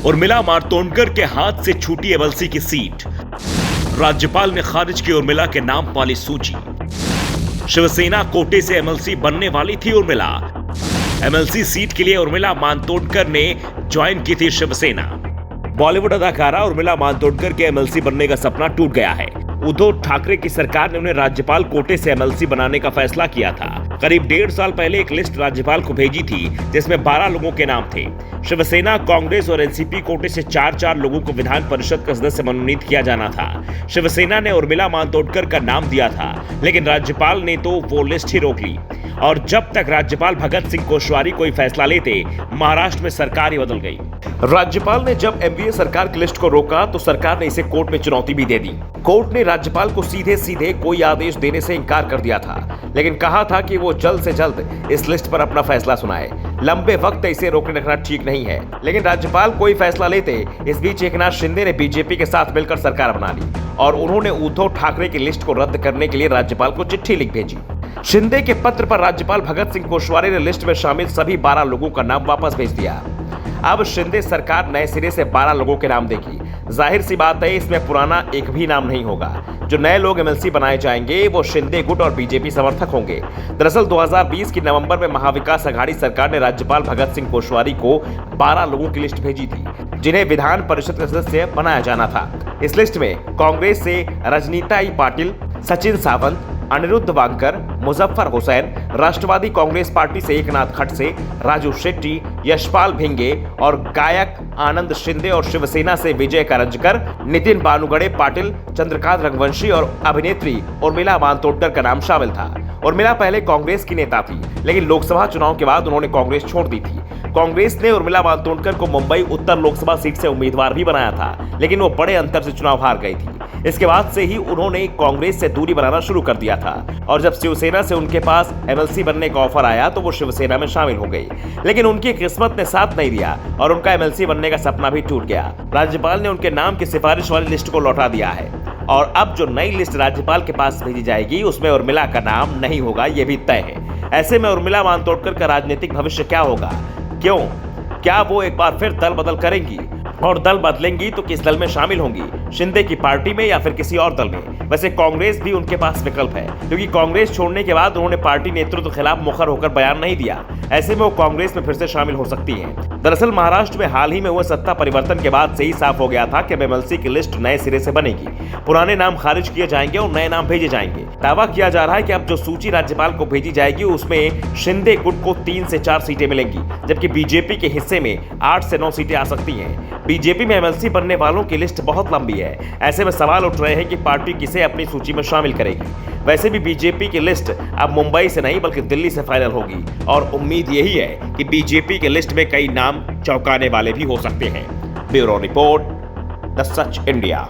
उर्मिला मातोंडकर के हाथ से छूटी एमएलसी की सीट। राज्यपाल ने खारिज की उर्मिला के नाम वाली सूची। शिवसेना कोटे से एमएलसी बनने वाली थी उर्मिला। एमएलसी सीट के लिए उर्मिला मातोंडकर ने ज्वाइन की थी शिवसेना। बॉलीवुड अदाकारा उर्मिला मातोंडकर के एमएलसी बनने का सपना टूट गया है। उद्धव ठाकरे की सरकार ने उन्हें राज्यपाल कोटे से एमएलसी बनाने का फैसला किया था। करीब 1.5 साल पहले एक लिस्ट राज्यपाल को भेजी थी जिसमें 12 लोगों के नाम थे। शिवसेना, कांग्रेस और एनसीपी कोटे से 4-4 लोगों को विधान परिषद का सदस्य मनोनीत किया जाना था। शिवसेना ने उर्मिला मातोंडकर का नाम दिया था, लेकिन राज्यपाल ने तो वो लिस्ट ही रोक ली। और जब तक राज्यपाल भगत सिंह कोश्यारी कोई फैसला लेते, महाराष्ट्र में सरकार ही बदल गई। राज्यपाल ने जब एमवीए सरकार की लिस्ट को रोका तो सरकार ने इसे कोर्ट में चुनौती भी दे दी। कोर्ट ने राज्यपाल को सीधे सीधे कोई आदेश देने से इनकार कर दिया था, लेकिन कहा था कि वो जल्द से जल्द इस लिस्ट पर अपना फैसला सुनाए। लंबे वक्त इसे रोके रखना ठीक नहीं है, लेकिन राज्यपाल कोई फैसला लेते। इस बीच एकनाथ शिंदे ने बीजेपी के साथ मिलकर सरकार बना ली और उन्होंने उद्धव ठाकरे की लिस्ट को रद्द करने के लिए राज्यपाल को चिट्ठी लिख भेजी। शिंदे के पत्र पर राज्यपाल भगत सिंह कोश्यारी ने लिस्ट में शामिल सभी 12 लोगों का नाम वापस भेज दिया। अब शिंदे सरकार नए सिरे से 12 लोगों के नाम देगी। जाहिर सी बात है, इसमें पुराना एक भी नाम नहीं होगा। जो नए लोग एमएलसी बनाए जाएंगे वो शिंदे गुट और बीजेपी समर्थक होंगे। दरअसल 2020 की नवंबर में महाविकास अघाड़ी सरकार ने राज्यपाल भगत सिंह कोश्यारी को 12 लोगों की लिस्ट भेजी थी जिन्हें विधान परिषद का सदस्य बनाया जाना था। इस लिस्ट में कांग्रेस से रजनीता ई पाटिल, सचिन सावंत, अनिरुद्ध वांकर, मुजफ्फर हुसैन, राष्ट्रवादी कांग्रेस पार्टी से एकनाथ खड़से, राजू शेट्टी, यशपाल भिंगे और गायक आनंद शिंदे और शिवसेना से विजय करंजकर, नितिन बानुगड़े पाटिल, चंद्रकांत रघुवंशी और अभिनेत्री उर्मिला मातोंडकर का नाम शामिल था। उर्मिला पहले कांग्रेस की नेता थी, लेकिन लोकसभा चुनाव के बाद उन्होंने कांग्रेस छोड़ दी थी। कांग्रेस ने उर्मिला मातोंडकर को मुंबई उत्तर लोकसभा सीट से उम्मीदवार भी बनाया था, लेकिन वो बड़े अंतर से चुनाव हार गई थी। इसके बाद से ही उन्होंने कांग्रेस से दूरी बनाना शुरू कर दिया था और जब शिवसेना से उनके पास एमएलसी बनने का ऑफर आया तो वो शिवसेना में शामिल हो गई, लेकिन उनकी किस्मत ने साथ नहीं दिया और उनका एमएलसी बनने का सपना भी टूट गया। राज्यपाल ने उनके नाम की सिफारिश वाली लिस्ट को लौटा दिया है और अब जो नई लिस्ट राज्यपाल के पास भेजी जाएगी उसमें उर्मिला का नाम नहीं होगा, ये भी तय है। ऐसे में उर्मिला मातोंडकर का राजनीतिक भविष्य क्या होगा? क्यों? क्या वो एक बार फिर दल बदल करेंगी? और दल बदलेंगी तो किस दल में शामिल होंगी? शिंदे की पार्टी में या फिर किसी और दल में? वैसे कांग्रेस भी उनके पास विकल्प है, क्योंकि कांग्रेस छोड़ने के बाद उन्होंने पार्टी नेतृत्व के खिलाफ मुखर होकर बयान नहीं दिया। ऐसे में वो कांग्रेस में फिर से शामिल हो सकती हैं। दरअसल महाराष्ट्र में हाल ही में हुए सत्ता परिवर्तन के बाद से ही साफ हो गया था कि एमएलसी की लिस्ट नए सिरे से बनेगी। पुराने नाम खारिज किए जाएंगे और नए नाम भेजे जाएंगे। दावा किया जा रहा है कि अब जो सूची राज्यपाल को भेजी जाएगी उसमें शिंदे गुट को 3 से 4 सीटें मिलेंगी, जबकि बीजेपी के हिस्से में 8 से 9 सीटें आ सकती हैं। बीजेपी में एमएलसी बनने वालों की लिस्ट बहुत लंबी है। ऐसे में सवाल उठ रहे हैं कि पार्टी किसे अपनी सूची में शामिल करेगी। वैसे भी बीजेपी की लिस्ट अब मुंबई से नहीं बल्कि दिल्ली से फाइनल होगी और उम्मीद यही है कि बीजेपी के लिस्ट में कई नाम चौंकाने वाले भी हो सकते हैं। Bureau report, the such India.